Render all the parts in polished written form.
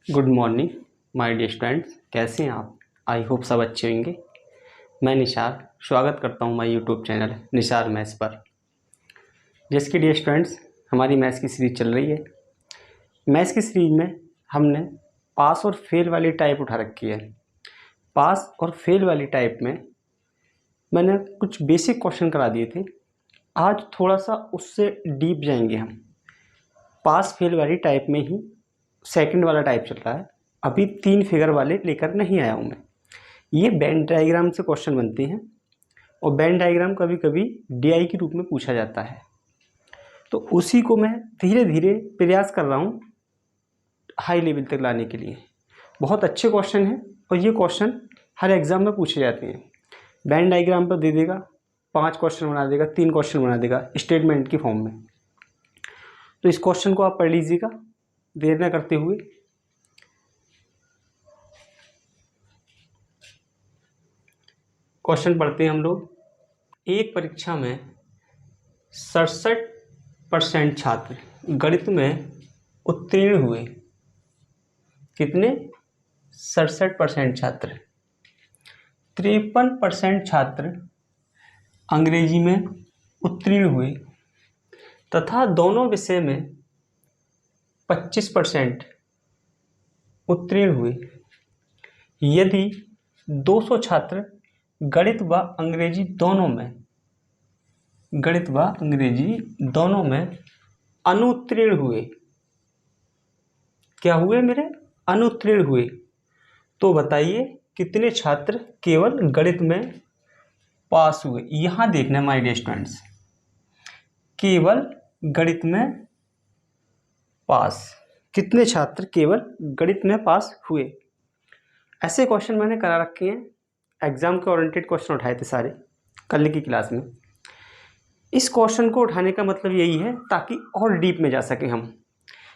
Good morning my dear students, कैसे हैं आप। आई होप सब अच्छे होंगे। मैं निशार स्वागत करता हूं my YouTube channel Nishar maths पर। जिसकी डियर स्टूडेंट्स हमारी मैथ्स की सीरीज चल रही है। मैथ्स की सीरीज में हमने पास और फेल वाली टाइप उठा रखी है। पास और फेल वाली टाइप में मैंने कुछ बेसिक क्वेश्चन करा दिए थे। आज थोड़ा सा उससे डीप जाएंगे हम। पास फेल वाली टाइप में ही सेकंड वाला टाइप चल रहा है। अभी 3 फिगर वाले लेकर नहीं आया हूँ मैं। ये वेन डायग्राम से क्वेश्चन बनते हैं और वेन डायग्राम कभी कभी डीआई के रूप में पूछा जाता है। तो उसी को मैं धीरे धीरे प्रयास कर रहा हूँ हाई लेवल तक लाने के लिए। बहुत अच्छे क्वेश्चन हैं और ये क्वेश्चन हर एग्ज़ाम में पूछे जाते हैं। वेन डायग्राम पर दे देगा, 5 क्वेश्चन बना देगा, 3 क्वेश्चन बना देगा स्टेटमेंट की फॉर्म में। तो इस क्वेश्चन को आप पढ़ लीजिएगा देर न करते हुए। क्वेश्चन पढ़ते हैं हम लोग। एक परीक्षा में 67% छात्र गणित में उत्तीर्ण हुए। कितने? 67% छात्र। 53% छात्र अंग्रेजी में उत्तीर्ण हुए तथा दोनों विषय में 25% उत्तीर्ण हुए। यदि 200 छात्र गणित व अंग्रेजी दोनों में अनुत्तीर्ण हुए। क्या हुए मेरे? अनुत्तीर्ण हुए। तो बताइए कितने छात्र केवल गणित में पास हुए। यहां देखना माय डियर स्टूडेंट्स, केवल गणित में पास, कितने छात्र केवल गणित में पास हुए। ऐसे क्वेश्चन मैंने करा रखे हैं। एग्जाम के ओरिएंटेड क्वेश्चन उठाए थे सारे कल की क्लास में। इस क्वेश्चन को उठाने का मतलब यही है ताकि और डीप में जा सके हम।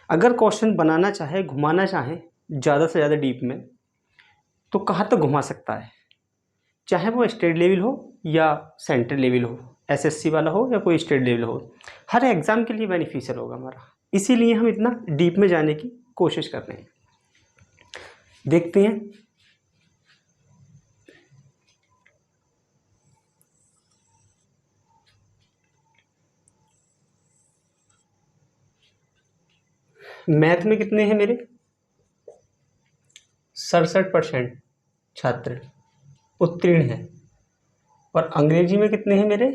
अगर क्वेश्चन बनाना चाहे, घुमाना चाहे ज़्यादा से ज़्यादा डीप में, तो कहाँ तक घुमा सकता है, चाहे वो स्टेट लेवल हो या सेंट्रल लेवल हो, एसएससी वाला हो या कोई स्टेट लेवल हो। हर एग्ज़ाम के लिए बेनिफिशियल होगा हमारा। इसीलिए हम इतना डीप में जाने की कोशिश कर रहे हैं। देखते हैं। मैथ में कितने हैं मेरे? 67% छात्र उत्तीर्ण हैं। और अंग्रेजी में कितने हैं मेरे?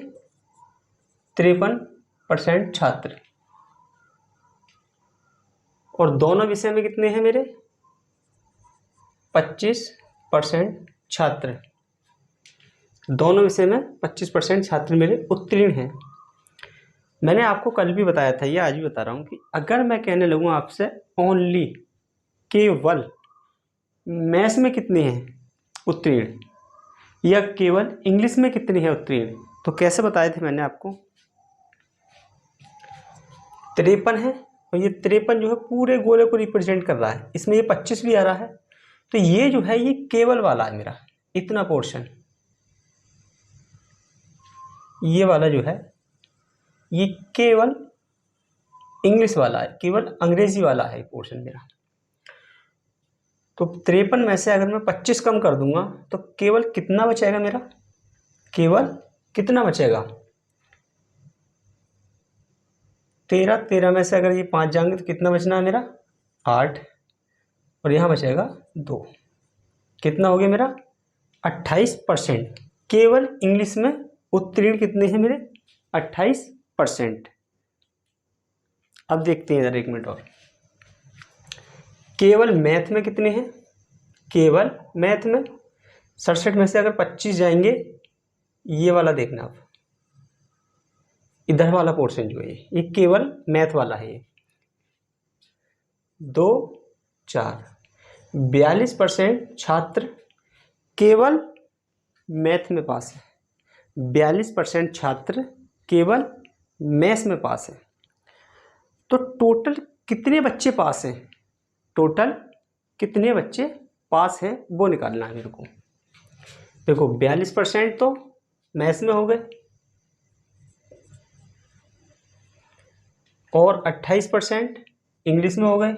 53% छात्र। और दोनों विषय में कितने हैं मेरे? 25% छात्र। दोनों विषय में 25% छात्र मेरे उत्तीर्ण हैं। मैंने आपको कल भी बताया था, ये आज भी बता रहा हूँ कि अगर मैं कहने लगूँ आपसे ओनली, केवल मैथ्स में कितने हैं उत्तीर्ण या केवल इंग्लिश में कितने हैं उत्तीर्ण, तो कैसे बताए थे मैंने आपको? 53 है और ये 53 जो है पूरे गोले को रिप्रेजेंट कर रहा है। इसमें ये 25 भी आ रहा है। तो ये जो है ये केवल वाला है मेरा, इतना पोर्शन। ये वाला जो है ये केवल इंग्लिश वाला है, केवल अंग्रेजी वाला है पोर्शन मेरा। तो 53 में से अगर मैं 25 कम कर दूंगा तो केवल कितना बचेगा मेरा? केवल कितना बचेगा? 13 में से अगर ये 5 जाएंगे तो कितना बचना है मेरा? 8। और यहाँ बचेगा 2। कितना हो गया मेरा? 28%। केवल इंग्लिश में उत्तीर्ण कितने हैं मेरे? 28%। अब देखते हैं इधर एक मिनट और। केवल मैथ में कितने हैं? केवल मैथ में 67 में से अगर 25 जाएंगे, ये वाला देखना आप, इधर वाला पोर्शन जो है ये केवल मैथ वाला है। ये 2 4 42% छात्र केवल मैथ में पास है। 42% छात्र केवल मैथ्स में पास है। तो टोटल कितने बच्चे पास हैं? टोटल कितने बच्चे पास हैं वो निकालना है मेरे को। देखो 42% तो मैथ्स में हो गए और 28% इंग्लिश में हो गए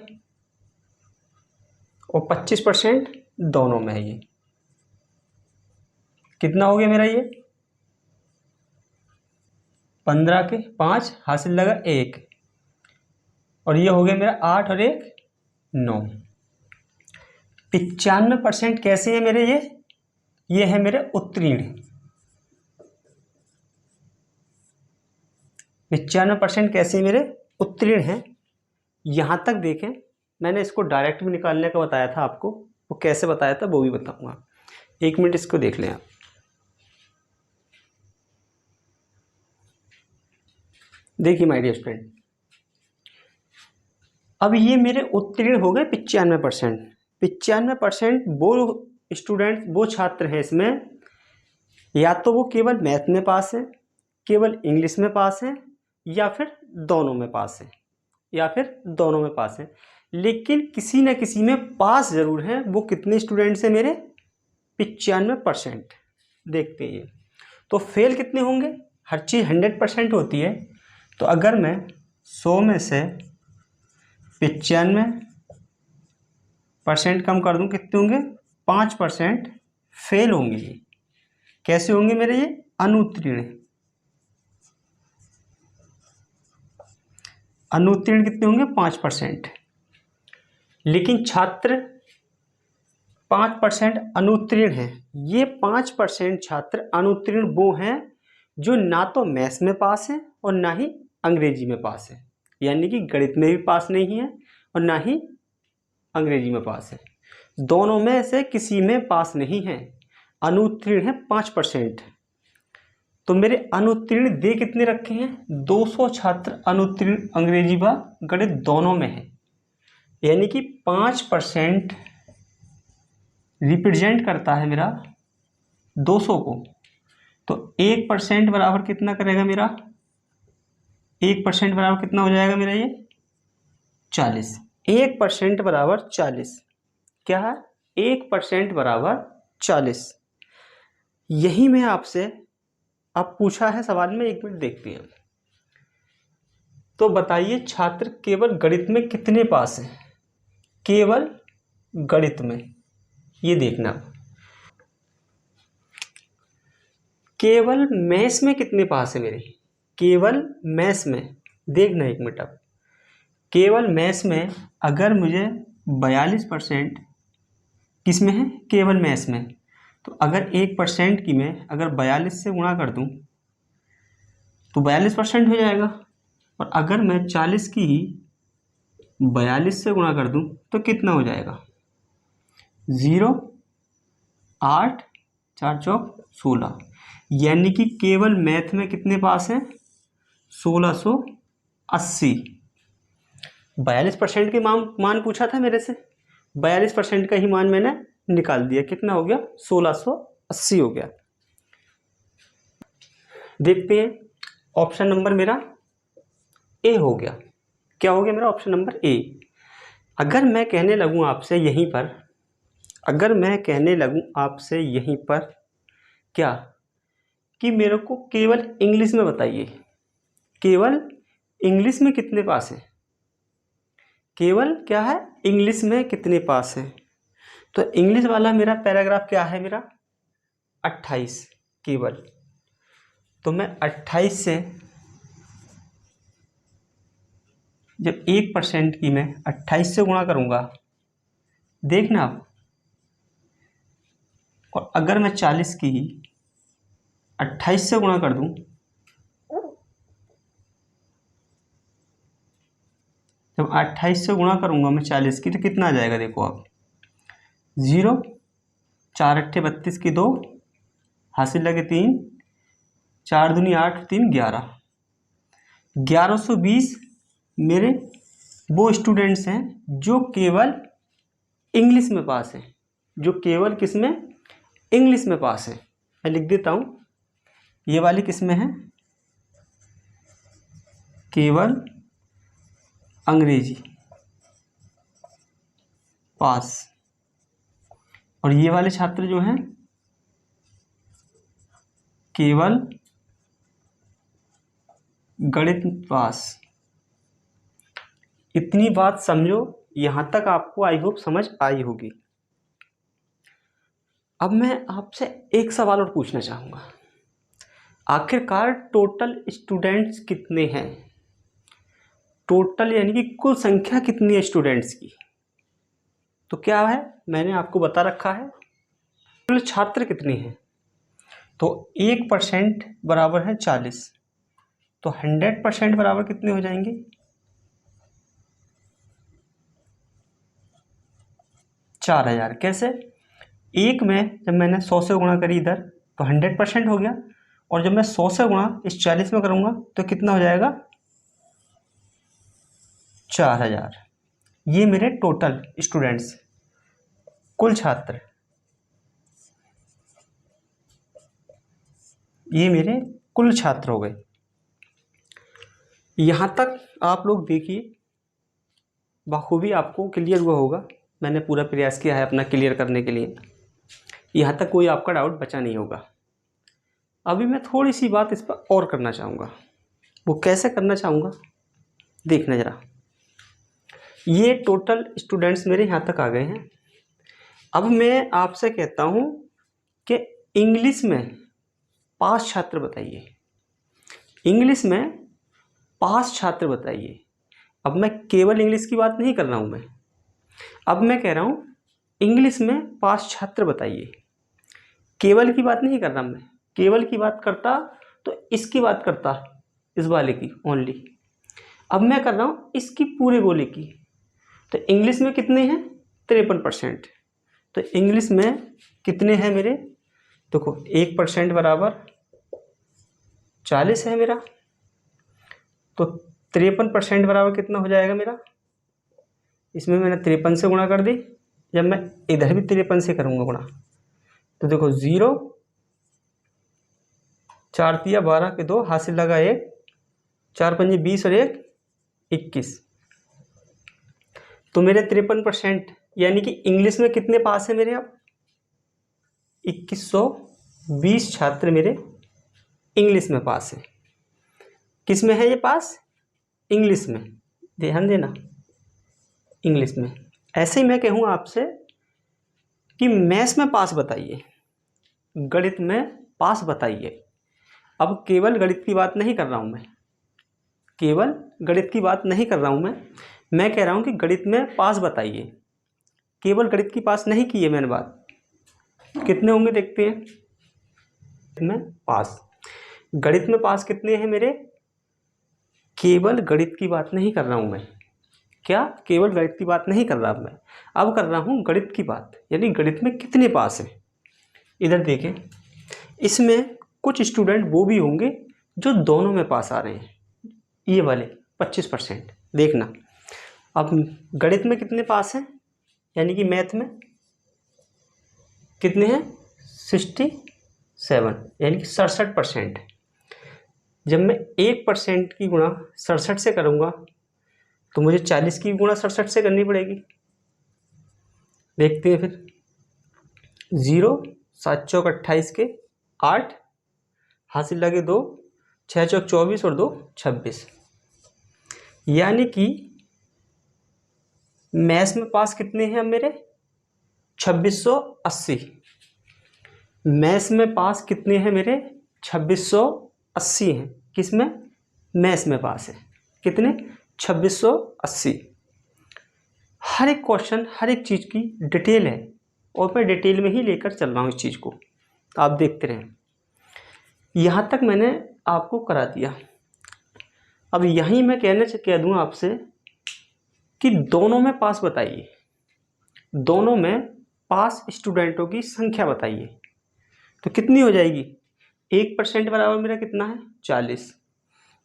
और 25% दोनों में है। ये कितना हो गया मेरा? ये 15 के 5 हासिल लगा 1, और ये हो गया मेरा 8 और 1 9। 95% कैसे है मेरे? ये है मेरे उत्तीर्ण। 95% कैसे मेरे? उत्तीर्ण हैं। यहां तक देखें, मैंने इसको डायरेक्ट भी निकालने का बताया था आपको, वो कैसे बताया था वो भी बताऊंगा। 1 मिनट इसको देख लें आप। देखिए माय डियर स्टूडेंट, अब ये मेरे उत्तीर्ण हो गए 95%। 95% वो स्टूडेंट, वो छात्र हैं इसमें, या तो वो केवल मैथ में पास है, केवल इंग्लिश में पास है, या फिर दोनों में पास है, या फिर दोनों में पास है, लेकिन किसी न किसी में पास जरूर है। वो कितने स्टूडेंट्स हैं मेरे? 95%। देखते हैं ये तो फेल कितने होंगे? हर चीज़ 100% होती है, तो अगर मैं 100 में से 95% कम कर दूं, कितने होंगे? 5% फेल होंगे। ये कैसे होंगे मेरे? ये अनुत्तीर्ण। अनुत्तीर्ण कितने होंगे? 5%। लेकिन छात्र 5% अनुत्तीर्ण हैं। ये 5% छात्र अनुत्तीर्ण वो हैं जो ना तो मैथ्स में पास हैं और ना ही अंग्रेजी में पास है, यानी कि गणित में भी पास नहीं है और ना ही अंग्रेजी में पास है। दोनों में से किसी में पास नहीं है। अनुत्तीर्ण है 5%। तो मेरे अनुत्तीर्ण दे कितने रखे हैं? 200 छात्र अनुत्तीर्ण अंग्रेजी व गणित दोनों में है, यानी कि 5% रिप्रेजेंट करता है मेरा 200 को। तो 1% बराबर कितना करेगा मेरा? 1% बराबर कितना हो जाएगा मेरा? ये 40। 1% बराबर 40। क्या है? 1% बराबर 40। यही मैं आपसे अब पूछा है सवाल में, 1 मिनट देखते हैं। तो बताइए छात्र केवल गणित में कितने पास हैं? केवल गणित में, ये देखना। केवल मैथ्स में कितने पास है मेरे? केवल मैथ्स में देखना 1 मिनट। अब केवल मैथ्स में अगर मुझे 42% किस में है? केवल मैथ्स में। तो अगर 1% की मैं अगर 42 से गुणा कर दूं तो 42% हो जाएगा, और अगर मैं 40 की ही 42 से गुणा कर दूं तो कितना हो जाएगा? 0, 8, 4 चौक 16, यानी कि केवल मैथ में कितने पास हैं? 1680। 42% के मान पूछा था मेरे से, 42% का ही मान मैंने निकाल दिया। कितना हो गया? 1680 हो गया। देखते हैं, ऑप्शन नंबर मेरा ए हो गया। क्या हो गया मेरा? Option number A. अगर मैं कहने लगूं आपसे यहीं पर, अगर मैं कहने लगूं आपसे यहीं पर क्या, कि मेरे को केवल इंग्लिश में बताइए, केवल इंग्लिश में कितने पास हैं? केवल क्या है? इंग्लिश में कितने पास हैं? तो इंग्लिश वाला मेरा पैराग्राफ क्या है मेरा? 28 केवल। तो मैं 28 से जब 1% की मैं 28 से गुणा करूंगा, देखना आप, और अगर मैं 40 की ही 28 से गुणा कर दूं, जब 28 से गुणा करूंगा मैं 40 की, तो कितना आ जाएगा? देखो आप, 0, 4 अट्ठे 32 की 2 हासिल लगे 3, 4 दूनी 8, 3 11, 1120 मेरे वो स्टूडेंट्स हैं जो केवल इंग्लिश में पास हैं, जो केवल किस में? इंग्लिश में पास है। मैं लिख देता हूं, ये वाली किस में है? केवल अंग्रेजी पास। और ये वाले छात्र जो हैं केवल गणित पास। इतनी बात समझो यहाँ तक आपको आई होप समझ आई होगी। अब मैं आपसे एक सवाल और पूछना चाहूँगा, आखिरकार टोटल स्टूडेंट्स कितने हैं? टोटल यानी कि कुल संख्या कितनी है स्टूडेंट्स की? तो क्या है, मैंने आपको बता रखा है कुल छात्र कितने हैं। तो 1% बराबर है 40, तो 100% बराबर कितने हो जाएंगे? 4000। कैसे? एक में जब मैंने 100 से गुणा करी इधर तो 100% हो गया, और जब मैं 100 से गुणा इस 40 में करूँगा तो कितना हो जाएगा? 4000। ये मेरे टोटल स्टूडेंट्स, कुल छात्र, ये मेरे कुल छात्र हो गए। यहाँ तक आप लोग देखिए, बखूबी आपको क्लियर हुआ होगा। मैंने पूरा प्रयास किया है अपना क्लियर करने के लिए, यहाँ तक कोई आपका डाउट बचा नहीं होगा। अभी मैं थोड़ी सी बात इस पर और करना चाहूँगा। वो कैसे करना चाहूँगा, देखना ज़रा। ये टोटल स्टूडेंट्स मेरे यहाँ तक आ गए हैं। अब मैं आपसे कहता हूँ कि इंग्लिश में पास छात्र बताइए, इंग्लिश में पास छात्र बताइए। अब मैं केवल इंग्लिश की बात नहीं कर रहा हूँ मैं, अब मैं कह रहा हूँ इंग्लिश में पास छात्र बताइए। केवल की बात नहीं कर रहा मैं, केवल की बात करता तो इसकी बात करता, इस वाले की ओनली। अब मैं कर रहा हूँ इसकी पूरे गोले की। तो इंग्लिश में कितने हैं? 53%। तो इंग्लिश में कितने हैं मेरे? देखो 1% बराबर 40 है मेरा, तो 53% बराबर कितना हो जाएगा मेरा? इसमें मैंने 53 से गुणा कर दी, जब मैं इधर भी 53 से करूँगा गुणा तो देखो 0, 4 तिया 12 के 2 हासिल लगा 1, 4 पंजे 20 और 1 21। तो मेरे 53% यानी कि इंग्लिश में कितने पास है मेरे? अब 2120 छात्र मेरे इंग्लिश में पास है। किस में है ये पास? इंग्लिश में, ध्यान देना, इंग्लिश में। ऐसे ही मैं कहूँ आपसे कि मैथ्स में पास बताइए, गणित में पास बताइए। अब केवल गणित की बात नहीं कर रहा हूँ मैं, केवल गणित की बात नहीं कर रहा हूँ मैं कह रहा हूँ कि गणित में पास बताइए। केवल गणित की पास नहीं की है मैंने बात। कितने होंगे देखते हैं में पास। गणित में पास कितने हैं मेरे? केवल गणित की बात नहीं कर रहा हूँ मैं। क्या? केवल गणित की बात नहीं कर रहा मैं, अब कर रहा हूँ गणित की बात, यानी गणित में कितने पास हैं। इधर देखें, इसमें कुछ स्टूडेंट वो भी होंगे जो दोनों में पास आ रहे हैं, ये वाले 25%। देखना, अब गणित में कितने पास हैं, यानी कि मैथ में कितने हैं? 67, यानी कि 67%। जब मैं 1% की गुणा 67 से करूँगा तो मुझे 40 की गुणा 67 से करनी पड़ेगी। देखते हैं फिर, 0, 7 चौक 28 के 8 हासिल लगे 2, 6 चौक 24 और 2 26, यानी कि मैथ्स में पास कितने हैं अब मेरे? 2680। मैथ्स में पास कितने हैं मेरे? 2680 हैं। किस में? मैथ्स में पास है कितने? 2680। हर एक क्वेश्चन, हर एक चीज़ की डिटेल है, और मैं डिटेल में ही लेकर चल रहा हूँ इस चीज़ को, आप देखते रहें। यहाँ तक मैंने आपको करा दिया। अब यहीं मैं कह दूँ आपसे कि दोनों में पास बताइए, दोनों में पास स्टूडेंटों की संख्या बताइए। तो कितनी हो जाएगी? 1% बराबर मेरा कितना है? 40।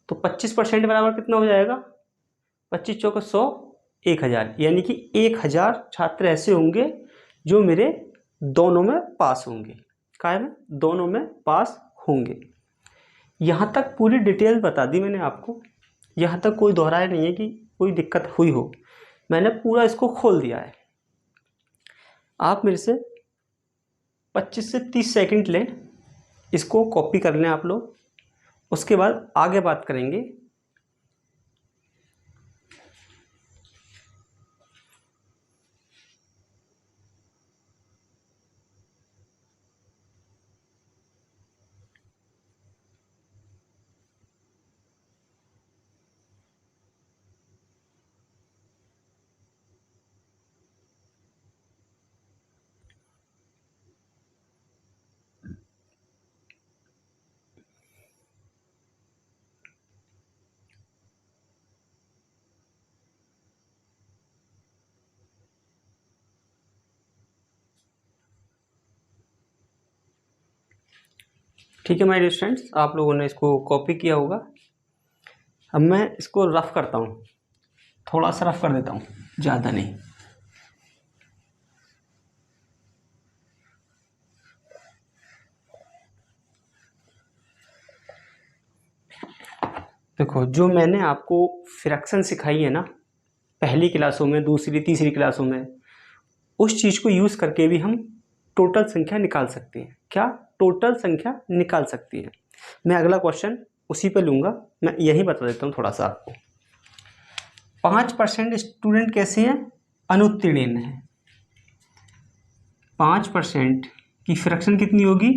तो 25% बराबर कितना हो जाएगा? 25 चौका 100, 1000, यानी कि 1000 छात्र ऐसे होंगे जो मेरे दोनों में पास होंगे। काय में? दोनों में पास होंगे। यहाँ तक पूरी डिटेल बता दी मैंने आपको, यहाँ तक कोई दोहराया नहीं है कि कोई दिक्कत हुई हो, मैंने पूरा इसको खोल दिया है। आप मेरे से 25 से 30 सेकंड लें, इसको कॉपी कर लें आप लोग, उसके बाद आगे बात करेंगे। ठीक है माय डियर स्टूडेंट्स, आप लोगों ने इसको कॉपी किया होगा। अब मैं इसको रफ करता हूँ, थोड़ा सा रफ कर देता हूँ, ज़्यादा नहीं। देखो, जो मैंने आपको फ्रैक्शन सिखाई है ना पहली क्लासों में, दूसरी तीसरी क्लासों में, उस चीज़ को यूज़ करके भी हम टोटल संख्या निकाल सकते हैं। क्या? टोटल संख्या निकाल सकती है। मैं अगला क्वेश्चन उसी पे लूँगा, मैं यही बता देता हूँ थोड़ा सा आपको। 5% स्टूडेंट कैसे हैं? अनुत्तीर्ण हैं। 5% की फ्रैक्शन कितनी होगी?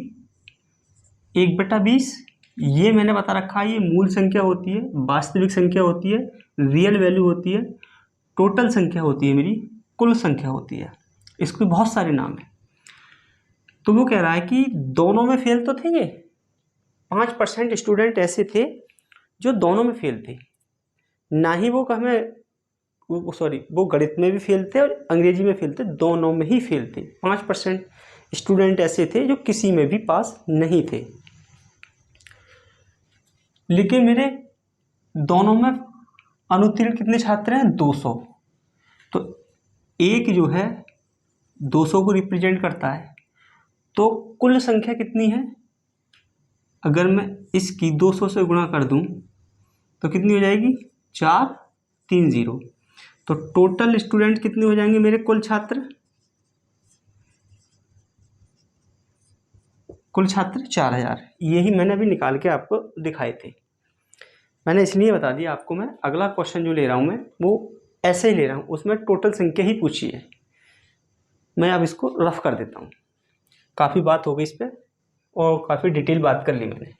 1/20। ये मैंने बता रखा है, ये मूल संख्या होती है, वास्तविक संख्या होती है, रियल वैल्यू होती है, टोटल संख्या होती है, मेरी कुल संख्या होती है। इसके बहुत सारे नाम हैं। तो वो कह रहा है कि दोनों में फेल तो थे ये 5% स्टूडेंट ऐसे थे जो दोनों में फेल थे। ना ही वो वो गणित में भी फेल थे और अंग्रेजी में फेल थे, दोनों में ही फेल थे। 5% स्टूडेंट ऐसे थे जो किसी में भी पास नहीं थे। लेकिन मेरे दोनों में अनुत्तीर्ण कितने छात्र हैं? 200। तो एक जो है 200 को रिप्रेजेंट करता है। तो कुल संख्या कितनी है? अगर मैं इसकी 200 से गुणा कर दूं तो कितनी हो जाएगी? 430। तो टोटल स्टूडेंट कितने हो जाएंगे मेरे? कुल छात्र 4000। यही मैंने अभी निकाल के आपको दिखाए थे। मैंने इसलिए बता दिया आपको। मैं अगला क्वेश्चन जो ले रहा हूँ मैं वो ऐसे ही ले रहा हूँ, उसमें टोटल संख्या ही पूछी है। मैं अब इसको रफ कर देता हूँ। काफ़ी बात हो गई इस पर और काफ़ी डिटेल बात कर ली मैंने।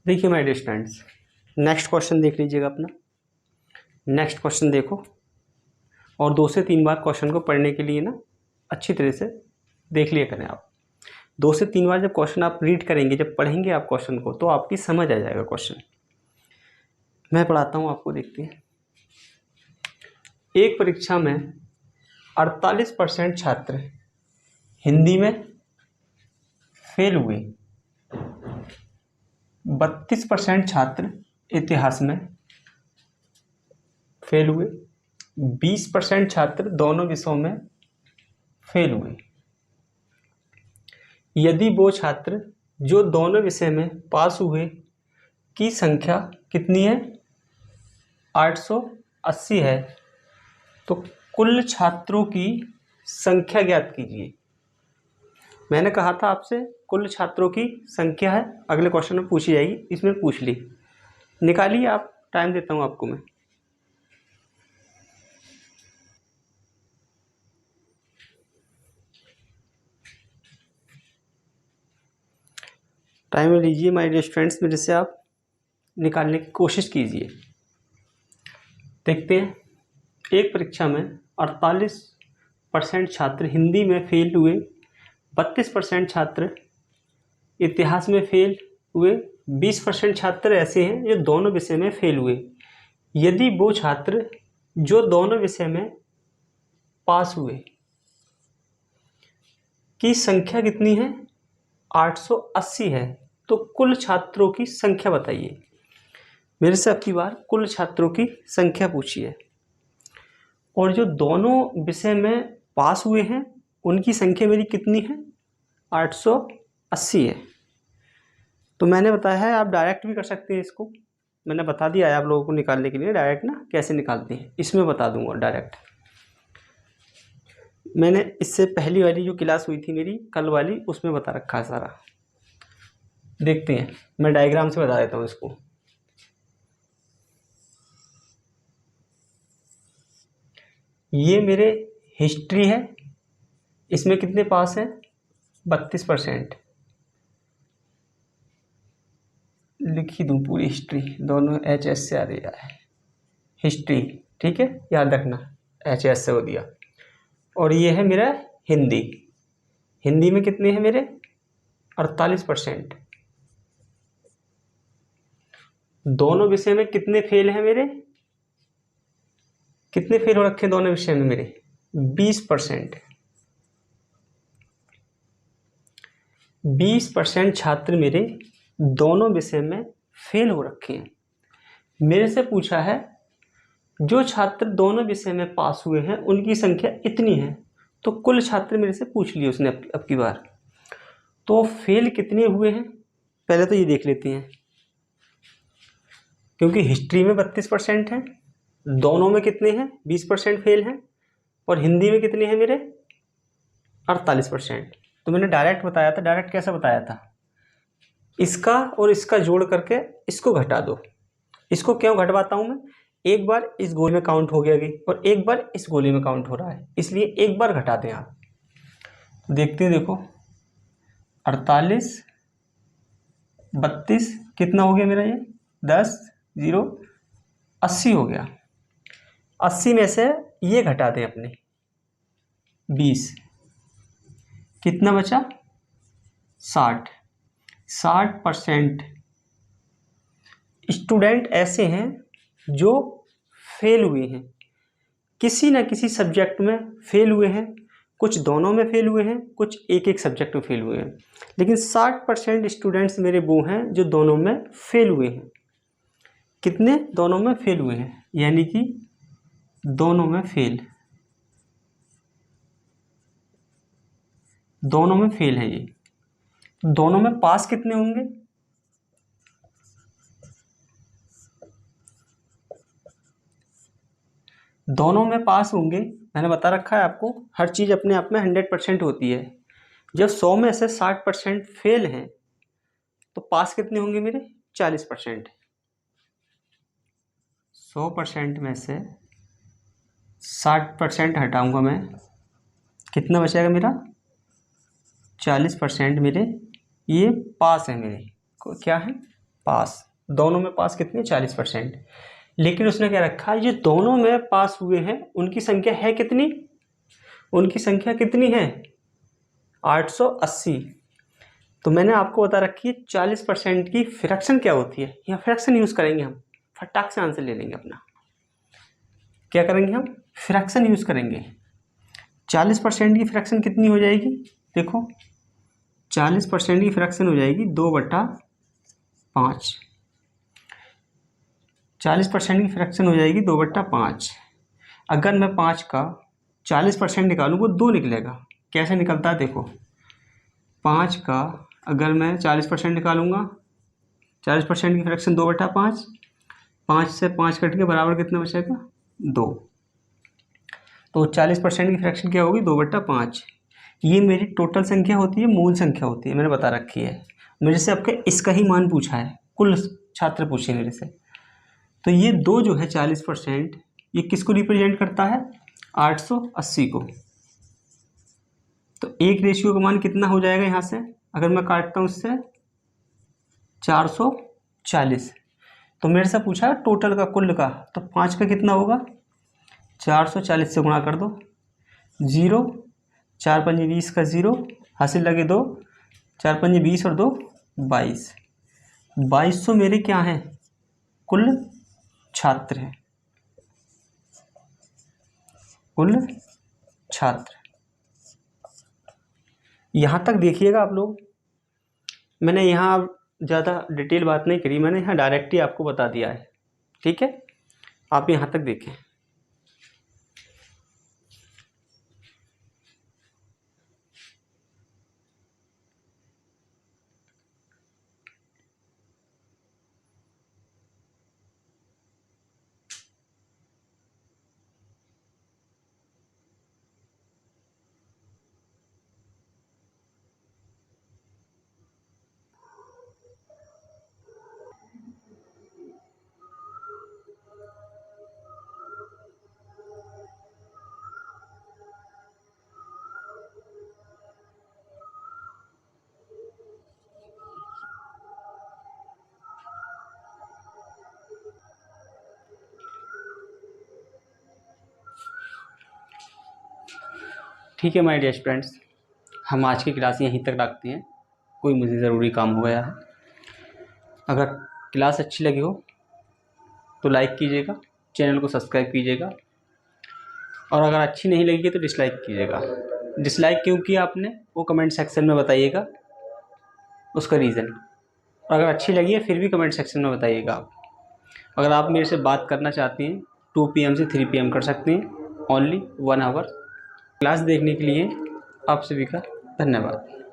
देखिए my dear students, next question देख लीजिएगा अपना। नेक्स्ट क्वेश्चन देखो और 2 से 3 बार क्वेश्चन को पढ़ने के लिए ना अच्छी तरह से देख लिया करें आप। 2 से 3 बार जब क्वेश्चन आप रीड करेंगे, जब पढ़ेंगे आप क्वेश्चन को, तो आपकी समझ आ जाएगा क्वेश्चन। मैं पढ़ाता हूँ आपको, देखते हैं। एक परीक्षा में 48% छात्र हिंदी में फेल हुए, 32% छात्र इतिहास में फेल हुए, 20% छात्र दोनों विषयों में फेल हुए। यदि वो छात्र जो दोनों विषय में पास हुए की संख्या कितनी है? 880 है, तो कुल छात्रों की संख्या ज्ञात कीजिए। मैंने कहा था आपसे कुल छात्रों की संख्या है, अगले क्वेश्चन में पूछी जाएगी, इसमें पूछ ली। निकालिए आप, टाइम देता हूँ आपको मैं। टाइम लीजिए माय डियर स्टूडेंट्स, मेरे से आप निकालने की कोशिश कीजिए। देखते हैं। एक परीक्षा में 48% छात्र हिंदी में फेल हुए, 32% छात्र इतिहास में फेल हुए, 20% छात्र ऐसे हैं जो दोनों विषय में फेल हुए। यदि वो छात्र जो दोनों विषय में पास हुए की संख्या कितनी है? 880 है, तो कुल छात्रों की संख्या बताइए। मेरे से अब की बार कुल छात्रों की संख्या पूछी है और जो दोनों विषय में पास हुए हैं उनकी संख्या मेरी कितनी है? 880 है। तो मैंने बताया है आप डायरेक्ट भी कर सकते हैं इसको। मैंने बता दिया है आप लोगों को निकालने के लिए डायरेक्ट ना कैसे निकालते हैं, इसमें बता दूंगा डायरेक्ट। मैंने इससे पहली वाली जो क्लास हुई थी मेरी कल वाली, उसमें बता रखा है सारा। देखते हैं, मैं डायग्राम से बता देता हूँ इसको। ये मेरे हिस्ट्री है, इसमें कितने पास हैं? 32%। लिख ही दूँ पूरी हिस्ट्री, दोनों HS से आ रही है हिस्ट्री, ठीक है, याद रखना HS से हो दिया। और ये है मेरा हिंदी, हिंदी में कितने हैं मेरे? 48%। दोनों विषय में कितने फेल हैं मेरे? कितने फेल हो रखे हैं दोनों विषय में मेरे? 20%। 20% छात्र मेरे दोनों विषय में फेल हो रखे हैं। मेरे से पूछा है जो छात्र दोनों विषय में पास हुए हैं उनकी संख्या इतनी है, तो कुल छात्र मेरे से पूछ लिए उसने अब की बार, तो फेल कितने हुए हैं पहले तो ये देख लेते हैं। क्योंकि हिस्ट्री में 32% है, दोनों में कितने हैं? 20% फेल हैं, और हिंदी में कितने हैं मेरे? 48%। तो मैंने डायरेक्ट बताया था, डायरेक्ट कैसे बताया था? इसका और इसका जोड़ करके इसको घटा दो। इसको क्यों घटवाता हूं मैं? एक बार इस गोली में काउंट हो गया और एक बार इस गोली में काउंट हो रहा है, इसलिए एक बार घटा दें आप। देखते हैं, देखो 48 32 कितना हो गया मेरा? ये 10 0 80 हो गया। 80 में से ये घटा दें अपने 20, कितना बचा? 60। 60% स्टूडेंट ऐसे हैं जो फेल हुए हैं, किसी न किसी सब्जेक्ट में फेल हुए हैं, कुछ दोनों में फेल हुए हैं, कुछ एक एक सब्जेक्ट में फेल हुए हैं, लेकिन 60% स्टूडेंट्स मेरे वो हैं जो दोनों में फेल हुए हैं। कितने? दोनों में फेल हुए हैं, यानी कि दोनों में फेल, दोनों में फेल है ये। दोनों में पास कितने होंगे? दोनों में पास होंगे, मैंने बता रखा है आपको, हर चीज़ अपने आप में 100% होती है। जब 100 में से 60% फेल हैं तो पास कितने होंगे मेरे? 40%। 100% में से 60% हटाऊंगा मैं, कितना बचेगा मेरा? 40% मेरे ये पास है मेरे क्या है? पास। दोनों में पास कितने? 40%। लेकिन उसने क्या रखा है? ये दोनों में पास हुए हैं उनकी संख्या है कितनी? उनकी संख्या कितनी है? 880। तो मैंने आपको बता रखी है 40% की फ्रैक्शन क्या होती है, यहाँ फ्रैक्शन यूज करेंगे हम, फटाक से आंसर ले लेंगे अपना। क्या करेंगे हम? फ्रैक्शन यूज करेंगे। 40% की फ्रैक्शन कितनी हो जाएगी? देखो 40% की फ्रैक्शन हो जाएगी 2/5। 40% की फ्रैक्शन हो जाएगी 2/5। अगर मैं 5 का 40% निकालूँ वो 2 निकलेगा। कैसे निकलता है देखो, 5 का अगर मैं 40% निकालूंगा, 40% की फ्रैक्शन 2/5, 5 से 5 कट के बराबर कितना बचेगा? 2। तो 40% की फ्रैक्शन क्या होगी? 2/5। ये मेरी टोटल संख्या होती है, मूल संख्या होती है, मैंने बता रखी है। मेरे से आपके इसका ही मान पूछा है, कुल छात्र पूछे मेरे से। तो ये 2 जो है 40%, ये किसको रिप्रेजेंट करता है? 880 को। तो एक रेशियो का मान कितना हो जाएगा यहाँ से? अगर मैं काटता हूँ इससे 440। तो मेरे से पूछा टोटल का, कुल का, तो 5 का कितना होगा? 440 से गुणा कर दो। 0, 4 पंजे 20 का 0, हासिल लगे 2, 4 पंजे 20 और 2 22। 2200 मेरे क्या हैं? कुल छात्र हैं, कुल छात्र। यहाँ तक देखिएगा आप लोग, मैंने यहाँ ज़्यादा डिटेल बात नहीं करी, मैंने यहाँ डायरेक्ट ही आपको बता दिया है, ठीक है? आप यहाँ तक देखें। ठीक है माय डियर स्टूडेंट्स, हम आज की क्लास यहीं तक रखते हैं। कोई मुझे ज़रूरी काम हो गया है। अगर क्लास अच्छी लगी हो तो लाइक कीजिएगा, चैनल को सब्सक्राइब कीजिएगा, और अगर अच्छी नहीं लगी तो डिसलाइक कीजिएगा। डिसलाइक क्यों किया आपने वो कमेंट सेक्शन में बताइएगा, उसका रीज़न। और अगर अच्छी लगी है फिर भी कमेंट सेक्शन में बताइएगा आप। अगर आप मेरे से बात करना चाहते हैं 2 PM से 3 PM कर सकते हैं, ओनली 1 आवर। क्लास देखने के लिए आप सभी का धन्यवाद।